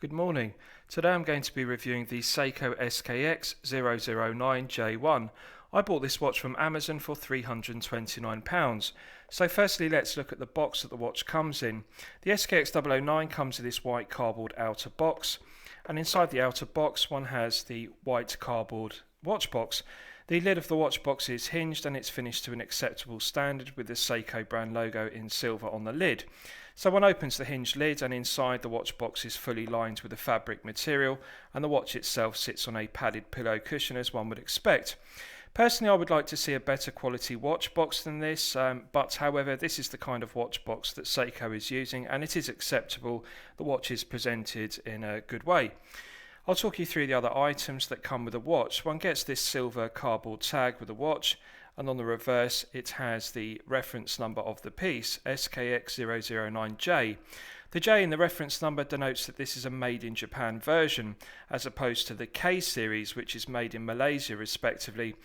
Good morning. Today I'm going to be reviewing the Seiko SKX009J1. I bought this watch from Amazon for £329. So firstly, let's look at the box that the watch comes in. The SKX009 comes in this white cardboard outer box, and inside the outer box one has the white cardboard watch box. The lid of the watch box is hinged and it's finished to an acceptable standard with the Seiko brand logo in silver on the lid. So one opens the hinged lid and inside the watch box is fully lined with a fabric material, and the watch itself sits on a padded pillow cushion as one would expect. Personally, I would like to see a better quality watch box than this, but however, this is the kind of watch box that Seiko is using and it is acceptable. The watch is presented in a good way. I'll talk you through the other items that come with the watch. One gets this silver cardboard tag with the watch, and on the reverse it has the reference number of the piece, SKX009J. The J in the reference number denotes that this is a made in Japan version, as opposed to the K series, which is made in Malaysia respectively.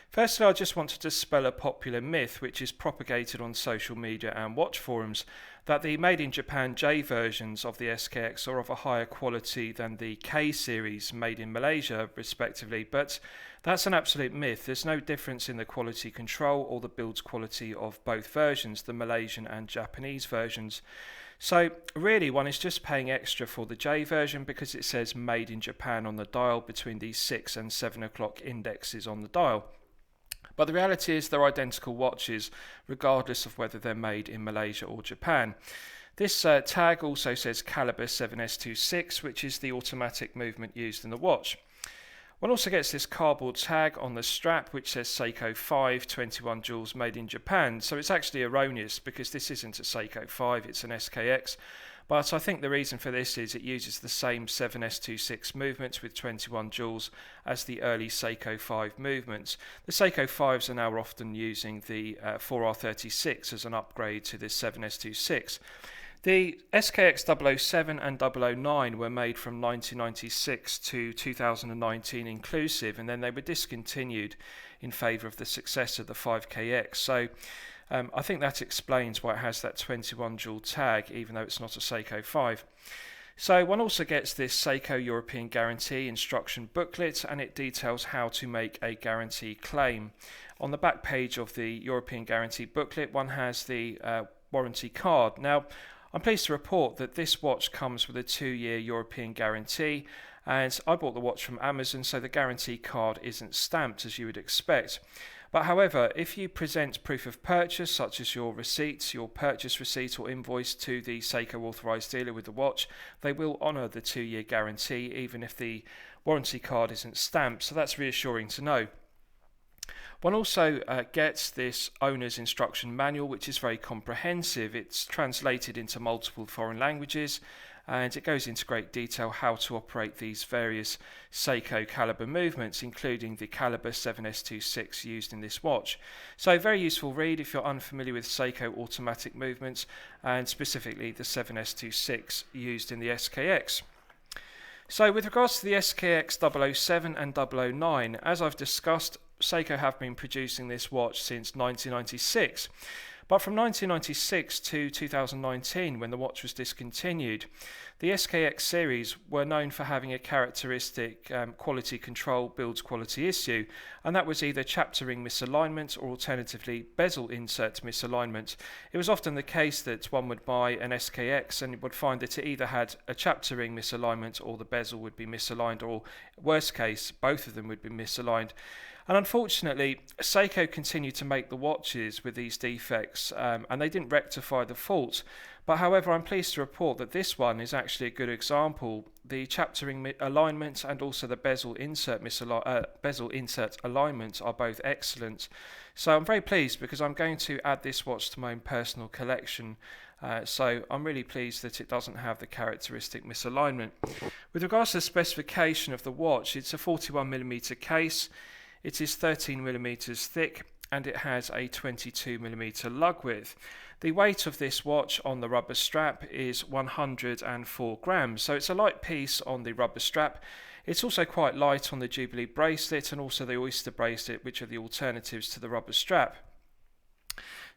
Firstly, I just want to dispel a popular myth which is propagated on social media and watch forums, that the made in Japan J versions of the SKX are of a higher quality than the K series made in Malaysia respectively, but that's an absolute myth. There's no difference in the quality control or the build quality of both versions, the Malaysian and Japanese versions. So really one is just paying extra for the J version because it says made in Japan on the dial between the 6 and 7 o'clock indexes on the dial. But the reality is they're identical watches regardless of whether they're made in Malaysia or Japan. This tag also says caliber 7S26, which is the automatic movement used in the watch. One also gets this cardboard tag on the strap which says Seiko 5 21 joules made in Japan. So it's actually erroneous because this isn't a Seiko 5, it's an SKX. But I think the reason for this is it uses the same 7S26 movements with 21 joules as the early Seiko 5 movements. The Seiko 5s are now often using the 4R36 as an upgrade to this 7S26. The SKX 007 and 009 were made from 1996 to 2019 inclusive, and then they were discontinued in favour of the successor, the 5KX. So I think that explains why it has that 21 joule tag, even though it's not a Seiko 5. So one also gets this Seiko European Guarantee instruction booklet, and it details how to make a guarantee claim. On the back page of the European Guarantee booklet, one has the warranty card. Now, I'm pleased to report that this watch comes with a 2-year European guarantee, and I bought the watch from Amazon, so the guarantee card isn't stamped as you would expect. But however, if you present proof of purchase, such as your receipts, your purchase receipt or invoice to the Seiko authorised dealer with the watch, they will honour the 2-year guarantee even if the warranty card isn't stamped, so that's reassuring to know. One also gets this owner's instruction manual, which is very comprehensive. It's translated into multiple foreign languages, and it goes into great detail how to operate these various Seiko caliber movements, including the caliber 7S26 used in this watch. So very useful read if you're unfamiliar with Seiko automatic movements, and specifically the 7S26 used in the SKX. So with regards to the SKX 007 and 009, as I've discussed, Seiko have been producing this watch since 1996. But from 1996 to 2019, when the watch was discontinued, the SKX series were known for having a characteristic quality control build quality issue, and that was either chapter ring misalignment or alternatively bezel insert misalignment. It was often the case that one would buy an SKX and would find that it either had a chapter ring misalignment or the bezel would be misaligned, or worst case, both of them would be misaligned. And unfortunately, Seiko continued to make the watches with these defects, and they didn't rectify the fault. But however, I'm pleased to report that this one is actually a good example. The chapter ring alignment and also the bezel insert alignment are both excellent. So I'm very pleased because I'm going to add this watch to my own personal collection. So I'm really pleased that it doesn't have the characteristic misalignment. With regards to the specification of the watch, it's a 41mm case. It is 13mm thick and it has a 22mm lug width. The weight of this watch on the rubber strap is 104 grams, so it's a light piece on the rubber strap. It's also quite light on the Jubilee bracelet and also the Oyster bracelet, which are the alternatives to the rubber strap.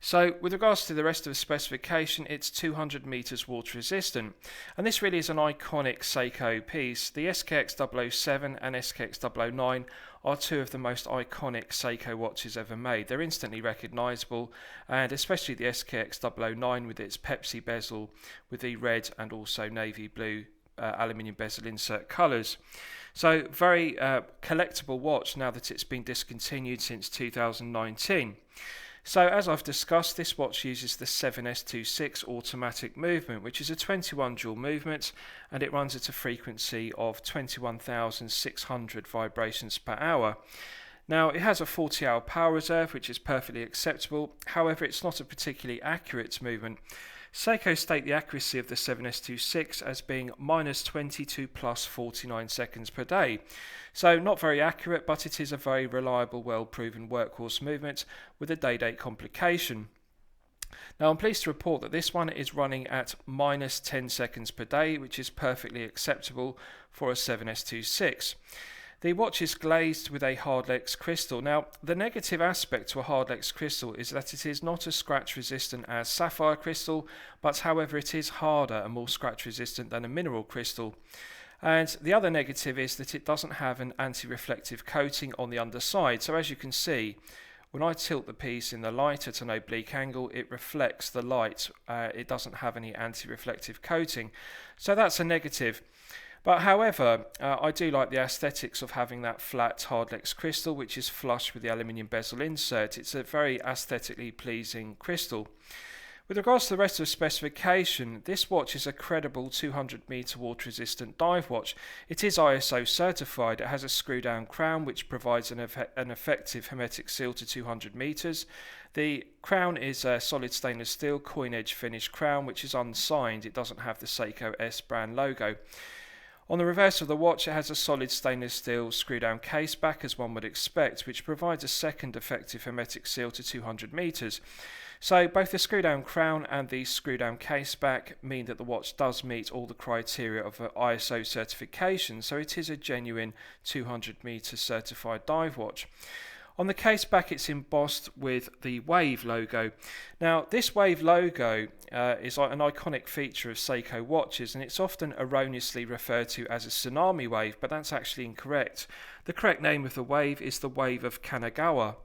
So with regards to the rest of the specification, it's 200 meters water resistant, and this really is an iconic Seiko piece. The SKX007 and SKX009 are two of the most iconic Seiko watches ever made. They're instantly recognizable, and especially the SKX009 with its Pepsi bezel with the red and also navy blue aluminium bezel insert colours. So very collectible watch now that it's been discontinued since 2019. So as I've discussed, this watch uses the 7S26 automatic movement, which is a 21 dual movement, and it runs at a frequency of 21,600 vibrations per hour. Now, it has a 40-hour power reserve, which is perfectly acceptable. However, it's not a particularly accurate movement. Seiko state the accuracy of the 7S26 as being -20 to +49 seconds per day. So not very accurate, but it is a very reliable, well-proven workhorse movement with a day-date complication. Now I'm pleased to report that this one is running at -10 seconds per day, which is perfectly acceptable for a 7S26. The watch is glazed with a Hardlex crystal. Now, the negative aspect to a Hardlex crystal is that it is not as scratch resistant as sapphire crystal, but however it is harder and more scratch resistant than a mineral crystal. And the other negative is that it doesn't have an anti-reflective coating on the underside. So as you can see, when I tilt the piece in the light at an oblique angle, it reflects the light. It doesn't have any anti-reflective coating. So that's a negative. But however, I do like the aesthetics of having that flat Hardlex crystal, which is flush with the aluminium bezel insert. It's a very aesthetically pleasing crystal. With regards to the rest of the specification, this watch is a credible 200 meter water resistant dive watch. It is ISO certified. It has a screw down crown which provides an effective hermetic seal to 200 meters. The crown is a solid stainless steel coin edge finish crown which is unsigned. It doesn't have the Seiko S brand logo. On the reverse of the watch, it has a solid stainless steel screw-down case back, as one would expect, which provides a second effective hermetic seal to 200 meters. So both the screw-down crown and the screw-down case back mean that the watch does meet all the criteria of an ISO certification, so it is a genuine 200 meter certified dive watch. On the case back, it's embossed with the Wave logo. Now, this Wave logo is an iconic feature of Seiko watches, and it's often erroneously referred to as a tsunami wave, but that's actually incorrect. The correct name of the wave is the Wave of Kanagawa.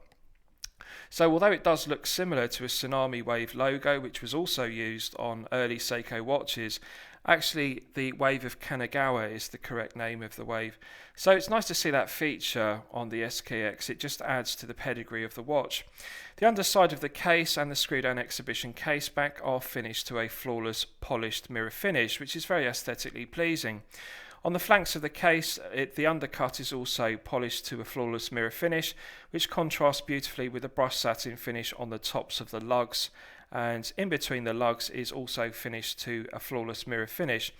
So although it does look similar to a tsunami wave logo, which was also used on early Seiko watches, actually the Wave of Kanagawa is the correct name of the wave. So it's nice to see that feature on the SKX. It just adds to the pedigree of the watch. The underside of the case and the screw-down exhibition case back are finished to a flawless polished mirror finish, which is very aesthetically pleasing. On the flanks of the case, the undercut is also polished to a flawless mirror finish, which contrasts beautifully with the brushed satin finish on the tops of the lugs, and in between the lugs is also finished to a flawless mirror finish.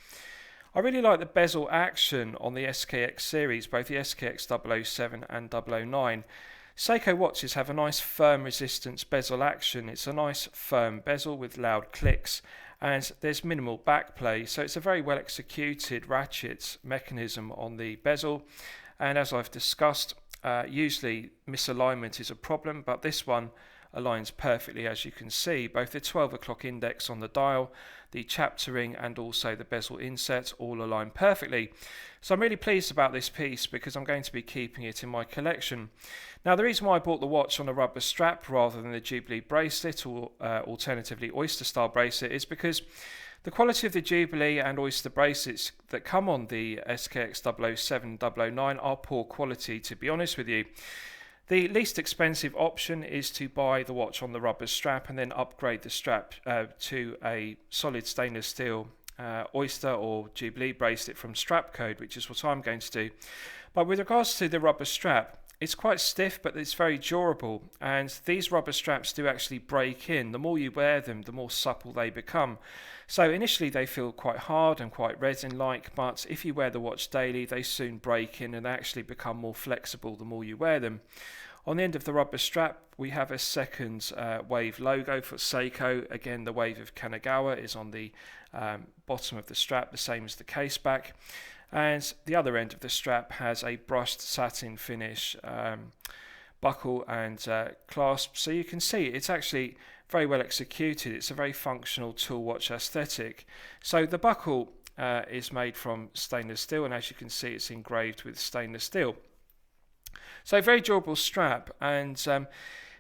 I really like the bezel action on the SKX series, both the SKX007 and 009. Seiko watches have a nice firm resistance bezel action. It's a nice firm bezel with loud clicks, and there's minimal backplay, so it's a very well executed ratchet mechanism on the bezel. And as I've discussed, usually misalignment is a problem, but this one aligns perfectly, as you can see. Both the 12 o'clock index on the dial, the chapter ring, and also the bezel inset all align perfectly. So I'm really pleased about this piece because I'm going to be keeping it in my collection. Now, the reason why I bought the watch on a rubber strap rather than the Jubilee bracelet, or alternatively Oyster style bracelet, is because the quality of the Jubilee and Oyster bracelets that come on the SKX007 009 are poor quality, to be honest with you. The least expensive option is to buy the watch on the rubber strap and then upgrade the strap to a solid stainless steel Oyster or Jubilee bracelet from Strapcode, which is what I'm going to do. But with regards to the rubber strap, it's quite stiff, but it's very durable, and these rubber straps do actually break in. The more you wear them, the more supple they become. So initially they feel quite hard and quite resin-like, but if you wear the watch daily, they soon break in and actually become more flexible the more you wear them. On the end of the rubber strap, we have a second Wave logo for Seiko. Again, the Wave of Kanagawa is on the bottom of the strap, the same as the case back. And the other end of the strap has a brushed satin finish buckle and clasp. So you can see it's actually very well executed. It's a very functional tool watch aesthetic. So the buckle is made from stainless steel, and as you can see, it's engraved with stainless steel. So very durable strap, and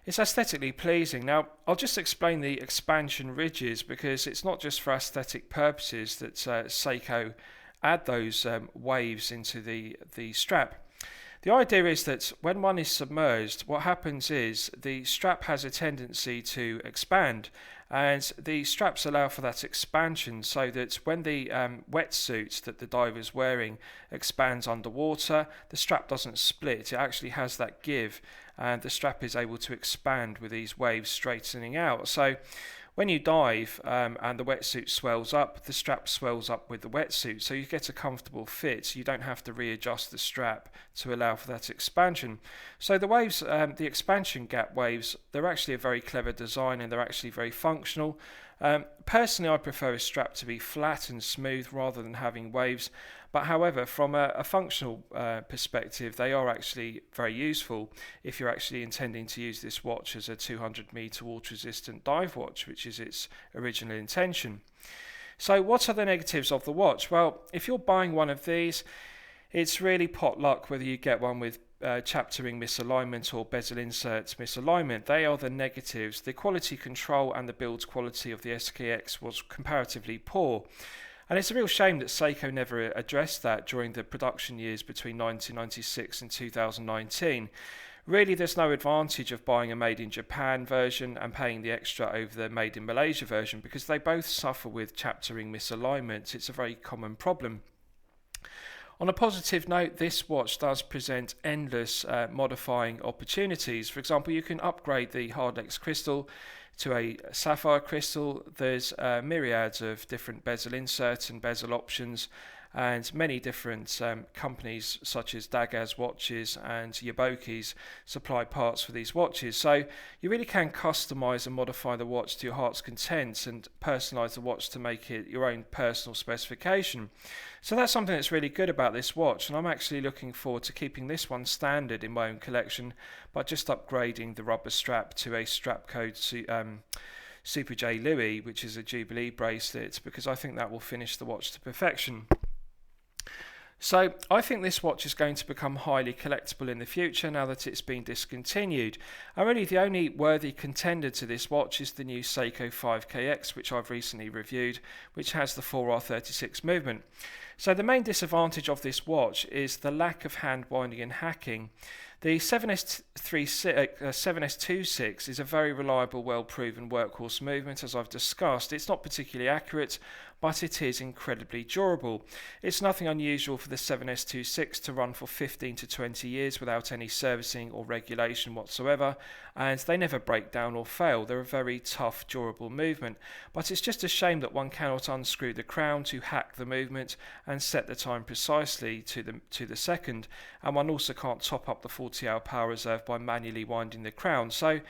it's aesthetically pleasing. Now, I'll just explain the expansion ridges, because it's not just for aesthetic purposes that Seiko add those waves into the strap. The idea is that when one is submerged, what happens is the strap has a tendency to expand, and the straps allow for that expansion, so that when the wetsuit that the diver is wearing expands underwater, the strap doesn't split. It actually has that give, and the strap is able to expand with these waves straightening out. So when you dive and the wetsuit swells up, the strap swells up with the wetsuit, so you get a comfortable fit. You don't have to readjust the strap to allow for that expansion. So the waves, the expansion gap waves, they're actually a very clever design, and they're actually very functional. Personally, I prefer a strap to be flat and smooth rather than having waves, but however, from a functional perspective, they are actually very useful if you're actually intending to use this watch as a 200-meter water-resistant dive watch, which is its original intention. So what are the negatives of the watch? Well, if you're buying one of these, it's really pot luck whether you get one with chapter ring misalignment or bezel inserts misalignment. They are the negatives. The quality control and the build quality of the SKX was comparatively poor. And it's a real shame that Seiko never addressed that during the production years between 1996 and 2019. Really, there's no advantage of buying a made in Japan version and paying the extra over the made in Malaysia version, because they both suffer with chapter ring misalignment. It's a very common problem. On a positive note, this watch does present endless modifying opportunities. For example, you can upgrade the Hardlex crystal to a sapphire crystal. There's myriads of different bezel inserts and bezel options, and many different companies such as Dagaz watches and Yabokis supply parts for these watches. So you really can customize and modify the watch to your heart's content and personalize the watch to make it your own personal specification. So that's something that's really good about this watch, and I'm actually looking forward to keeping this one standard in my own collection by just upgrading the rubber strap to a strap code Super J Louis, which is a Jubilee bracelet, because I think that will finish the watch to perfection. So I think this watch is going to become highly collectible in the future now that it's been discontinued. And really the only worthy contender to this watch is the new Seiko 5KX, which I've recently reviewed, which has the 4R36 movement. So the main disadvantage of this watch is the lack of hand winding and hacking. The 7S26 is a very reliable, well-proven workhorse movement, as I've discussed. It's not particularly accurate, but it is incredibly durable. It's nothing unusual for the 7S26 to run for 15 to 20 years without any servicing or regulation whatsoever, and they never break down or fail. They're a very tough, durable movement, but it's just a shame that one cannot unscrew the crown to hack the movement and set the time precisely to the second, and one also can't top up the 40-hour power reserve by manually winding the crown. So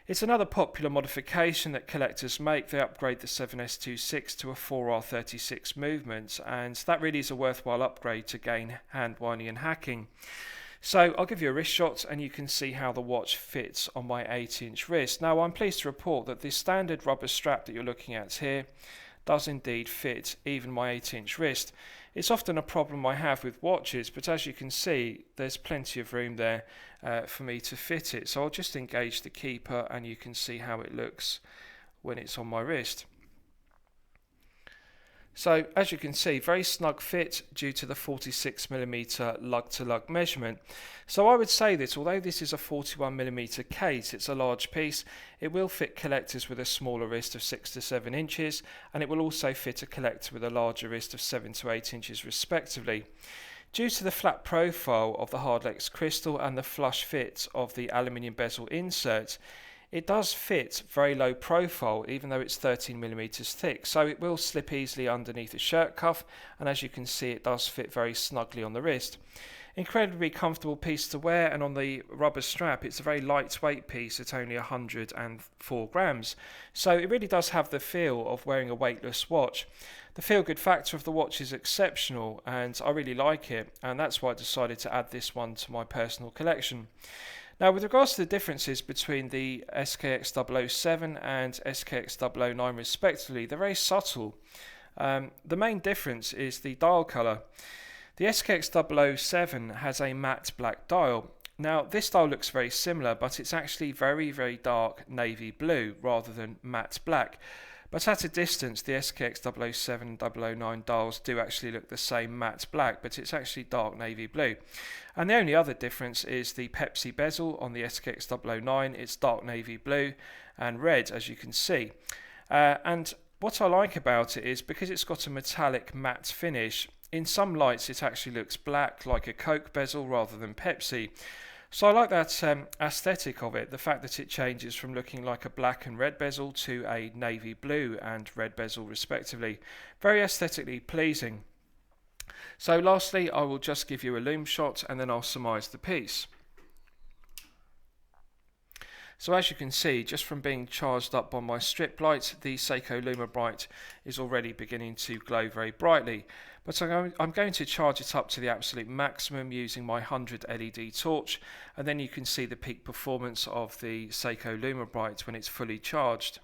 it's another popular modification that collectors make. They upgrade the 7S26 to a 4R36 movement, and that really is a worthwhile upgrade to gain hand winding and hacking. So I'll give you a wrist shot and you can see how the watch fits on my 8-inch wrist. Now I'm pleased to report that this standard rubber strap that you're looking at here does indeed fit even my 8-inch wrist. It's often a problem I have with watches, but as you can see, there's plenty of room there for me to fit it. So I'll just engage the keeper and you can see how it looks when it's on my wrist. So as you can see, very snug fit due to the 46mm lug-to-lug measurement. So I would say that although this is a 41mm case, it's a large piece, it will fit collectors with a smaller wrist of 6 to 7 inches, and it will also fit a collector with a larger wrist of 7 to 8 inches respectively. Due to the flat profile of the Hardlex crystal and the flush fit of the aluminium bezel insert, it does fit very low profile even though it's 13mm thick, so it will slip easily underneath the shirt cuff, and as you can see it does fit very snugly on the wrist. Incredibly comfortable piece to wear, and on the rubber strap it's a very lightweight piece at only 104 grams, so it really does have the feel of wearing a weightless watch. The feel-good factor of the watch is exceptional and I really like it, and that's why I decided to add this one to my personal collection. Now, with regards to the differences between the SKX007 and SKX009 respectively, they're very subtle. The main difference is the dial colour. The SKX007 has a matte black dial. Now, this dial looks very similar, but it's actually very, very dark navy blue rather than matte black. But at a distance, the SKX007 and 009 dials do actually look the same matte black, but it's actually dark navy blue. And the only other difference is the Pepsi bezel on the SKX009. It's dark navy blue and red, as you can see. And what I like about it is because it's got a metallic matte finish, in some lights it actually looks black like a Coke bezel rather than Pepsi. So I like that aesthetic of it, the fact that it changes from looking like a black and red bezel to a navy blue and red bezel respectively. Very aesthetically pleasing. So lastly, I will just give you a lume shot and then I'll surmise the piece. So as you can see, just from being charged up by my strip light, the Seiko Lume Bright is already beginning to glow very brightly. But I'm going to charge it up to the absolute maximum using my 100 LED torch, and then you can see the peak performance of the Seiko Lume Bright when it's fully charged.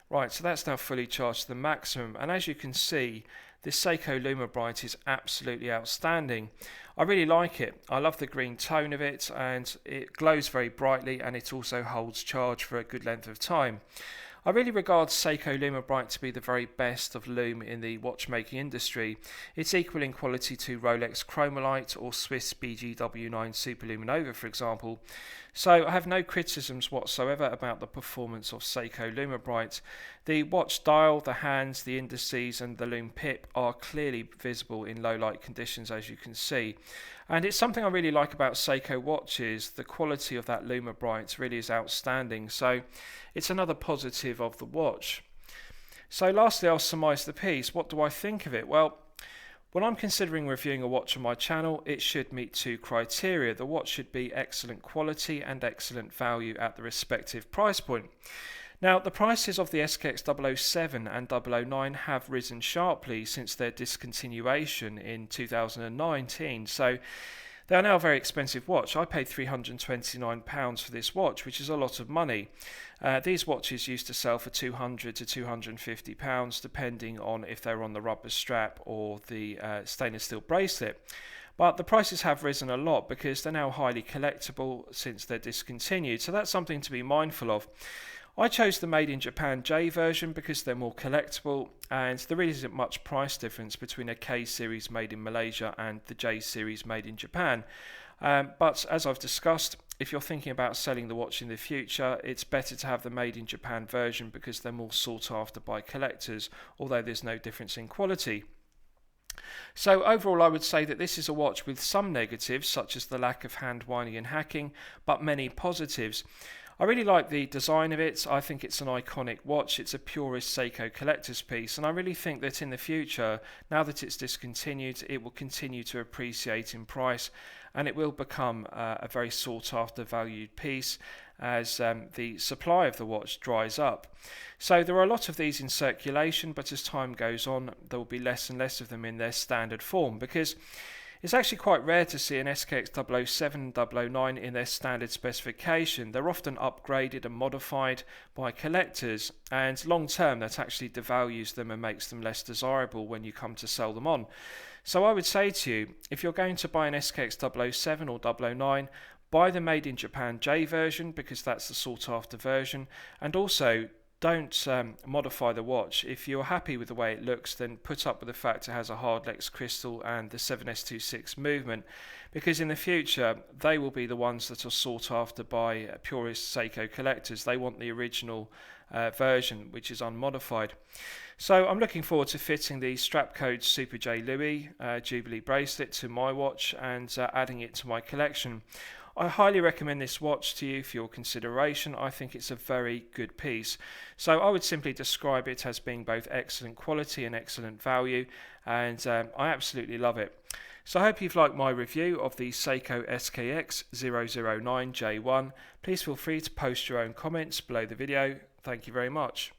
Right, so that's now fully charged to the maximum, and as you can see, this Seiko Lume Bright is absolutely outstanding. I really like it. I love the green tone of it, and it glows very brightly, and it also holds charge for a good length of time. I really regard Seiko Lume Bright to be the very best of lume in the watchmaking industry. It's equal in quality to Rolex Chromolite or Swiss BGW9 Superluminova, for example. So I have no criticisms whatsoever about the performance of Seiko Lume Bright. The watch dial, the hands, the indices and the lume pip are clearly visible in low light conditions, as you can see. And it's something I really like about Seiko watches. The quality of that Lume Bright really is outstanding. So it's another positive of the watch. So lastly, I'll surmise the piece. What do I think of it? Well, when I'm considering reviewing a watch on my channel, it should meet two criteria. The watch should be excellent quality and excellent value at the respective price point. Now, the prices of the SKX007 and 009 have risen sharply since their discontinuation in 2019, so they are now a very expensive watch. I paid £329 for this watch, which is a lot of money. These watches used to sell for £200 to £250, depending on if they're on the rubber strap or the stainless steel bracelet. But the prices have risen a lot because they're now highly collectible since they're discontinued, so that's something to be mindful of. I chose the Made in Japan J version because they're more collectible, and there really isn't much price difference between a K series made in Malaysia and the J series made in Japan. But as I've discussed, if you're thinking about selling the watch in the future, it's better to have the Made in Japan version because they're more sought after by collectors, although there's no difference in quality. So overall, I would say that this is a watch with some negatives, such as the lack of hand winding and hacking, but many positives. I really like the design of it. I think it's an iconic watch. It's a purist Seiko collector's piece, and I really think that in the future, now that it's discontinued, it will continue to appreciate in price, and it will become a very sought after valued piece as the supply of the watch dries up. So there are a lot of these in circulation, but as time goes on, there will be less and less of them in their standard form, because it's actually quite rare to see an SKX007 and 009 in their standard specification. They're often upgraded and modified by collectors, and long term that actually devalues them and makes them less desirable when you come to sell them on. So I would say to you, if you're going to buy an SKX007 or 009, buy the Made in Japan J version because that's the sought after version, and also don't modify the watch. If you're happy with the way it looks, then put up with the fact it has a hard Lex crystal and the 7S26 movement, because in the future they will be the ones that are sought after by purist Seiko collectors. They want the original version, which is unmodified. So I'm looking forward to fitting the strap code Super J Louis Jubilee bracelet to my watch and adding it to my collection. I highly recommend this watch to you for your consideration. I think it's a very good piece. So I would simply describe it as being both excellent quality and excellent value, and I absolutely love it. So I hope you've liked my review of the Seiko SKX009J1. Please feel free to post your own comments below the video. Thank you very much.